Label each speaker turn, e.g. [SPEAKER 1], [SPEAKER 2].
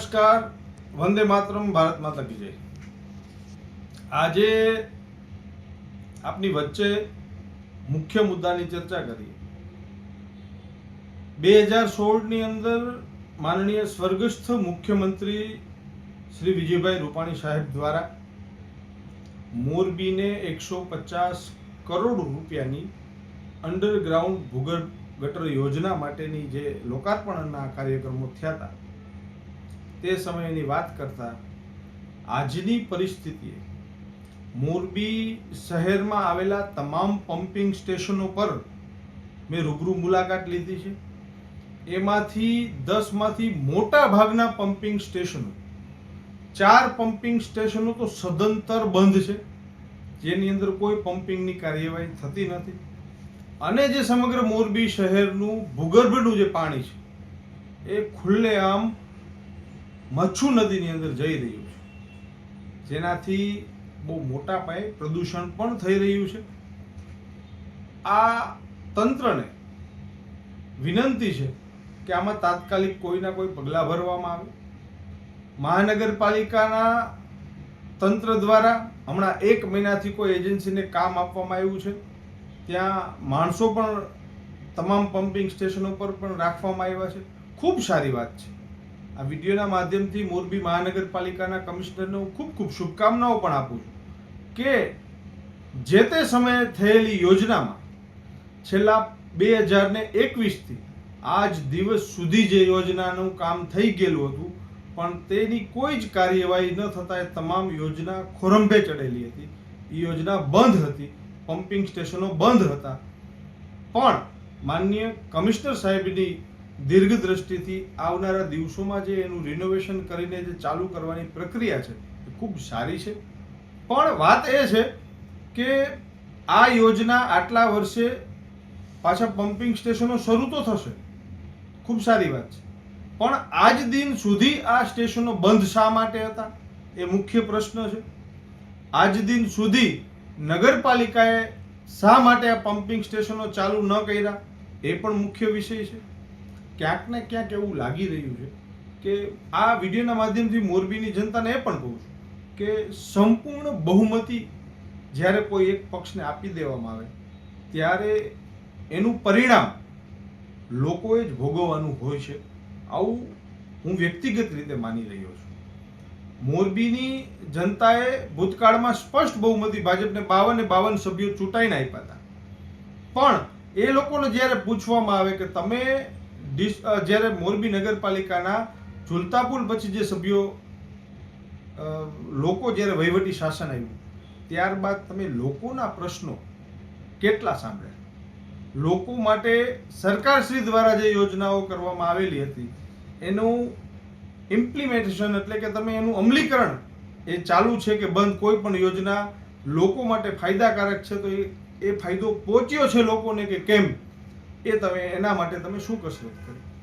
[SPEAKER 1] નમસ્કાર, વંદે માતરમ, ભારત માતા કી જય। આજે આપની વચ્ચે મુખ્ય મુદ્દાની ચર્ચા કરીએ। 2016ની અંદર માનનીય સ્વર્ગસ્થ મુખ્યમંત્રી શ્રી વિજયભાઈ રૂપાણી સાહેબ દ્વારા મોરબીને 150 કરોડ રૂપિયાની અંડરગ્રાઉન્ડ ભૂગર્ભ ગટર યોજના માટેની જે લોકાર્પણના કાર્યક્રમો થયા હતા તે સમયની વાત કરતા આજની પરિસ્થિતિએ મોરબી શહેરમાં આવેલા તમામ પમ્પિંગ સ્ટેશનો પર મેં રૂબરૂ મુલાકાત લીધી છે। એમાંથી 10માંથી મોટા ભાગના પમ્પિંગ સ્ટેશનો, 4 પમ્પિંગ સ્ટેશનો તો સદંતર બંધ છે, જેની અંદર કોઈ પમ્પિંગની કાર્યવાહી થતી નથી। અને જે સમગ્ર મોરબી શહેરનું ભૂગર્ભનું જે પાણી છે એ ખુલ્લેઆમ મચ્છુ નદીની અંદર જઈ રહ્યું છે, જેનાથી બહુ મોટા પાયે પ્રદૂષણ પણ થઈ રહ્યું છે। આ તંત્રને વિનંતી છે કે આમાં તાત્કાલિક કોઈના કોઈ પગલાં ભરવામાં આવે। મહાનગરપાલિકાના તંત્ર દ્વારા હમણાં 1 મહિનાથી કોઈ એજન્સીને કામ આપવામાં આવ્યું છે, ત્યાં માણસો પણ તમામ પમ્પિંગ સ્ટેશનો પર પણ રાખવામાં આવ્યા છે, ખૂબ સારી વાત છે। આ વિડીયોના માધ્યમથી મોરબી મહાનગરપાલિકાના કમિશનરને હું ખૂબ ખૂબ શુભકામનાઓ પણ આપું છું કે જે તે સમયે થયેલી યોજનામાં છેલ્લા 2021થી આજ દિવસ સુધી જે યોજનાનું કામ થઈ ગયેલું હતું પણ તેની કોઈ જ કાર્યવાહી ન થતાં એ તમામ યોજના ખોરંભે ચડેલી હતી। એ યોજના બંધ હતી, પમ્પિંગ સ્ટેશનો બંધ હતા, પણ માનનીય કમિશનર સાહેબની દીર્ઘ દ્રષ્ટિથી આવનારા દિવસોમાં જે એનું રિનોવેશન કરીને જે ચાલુ કરવાની પ્રક્રિયા છે એ ખૂબ સારી છે। પણ વાત એ છે કે આ યોજના આટલા વર્ષે પાછા પમ્પિંગ સ્ટેશનો શરૂ તો થશે, ખૂબ સારી વાત છે, પણ આજ દિન સુધી આ સ્ટેશનો બંધ શા માટે હતા એ મુખ્ય પ્રશ્ન છે। આજ દિન સુધી નગરપાલિકાએ શા માટે આ પમ્પિંગ સ્ટેશનો ચાલુ ન કર્યા એ પણ મુખ્ય વિષય છે। ક્યાંક ને ક્યાંક એવું લાગી રહ્યું છે કે આ વિડીયોના માધ્યમથી મોરબીની જનતાને એ પણ કહું છું કે સંપૂર્ણ બહુમતી જ્યારે કોઈ એક પક્ષને આપી દેવામાં આવે ત્યારે એનું પરિણામ લોકોએ જ ભોગવવાનું હોય છે, આવું હું વ્યક્તિગત રીતે માની રહ્યો છું। મોરબીની જનતાએ ભૂતકાળમાં સ્પષ્ટ બહુમતી ભાજપને 52 સભ્યો ચૂંટાઈને આપ્યા હતા, પણ એ લોકોને જ્યારે પૂછવામાં આવે કે તમે જ્યારે મોરબી નગરપાલિકાના ઝુલતા પુલ પછી જે સભ્યો લોકો જ્યારે વહીવટી શાસન આવ્યું ત્યારબાદ તમે લોકોના પ્રશ્નો કેટલા સાંભળ્યા, લોકો માટે સરકારશ્રી દ્વારા જે યોજનાઓ કરવામાં આવેલી હતી એનું ઇમ્પ્લિમેન્ટેશન એટલે કે તમે એનું અમલીકરણ એ ચાલુ છે કે બંધ, કોઈ પણ યોજના લોકો માટે ફાયદાકારક છે તો એ ફાયદો પહોંચ્યો છે લોકોને કે કેમ, એ તમે એના માટે તમે શું કસરત કરી।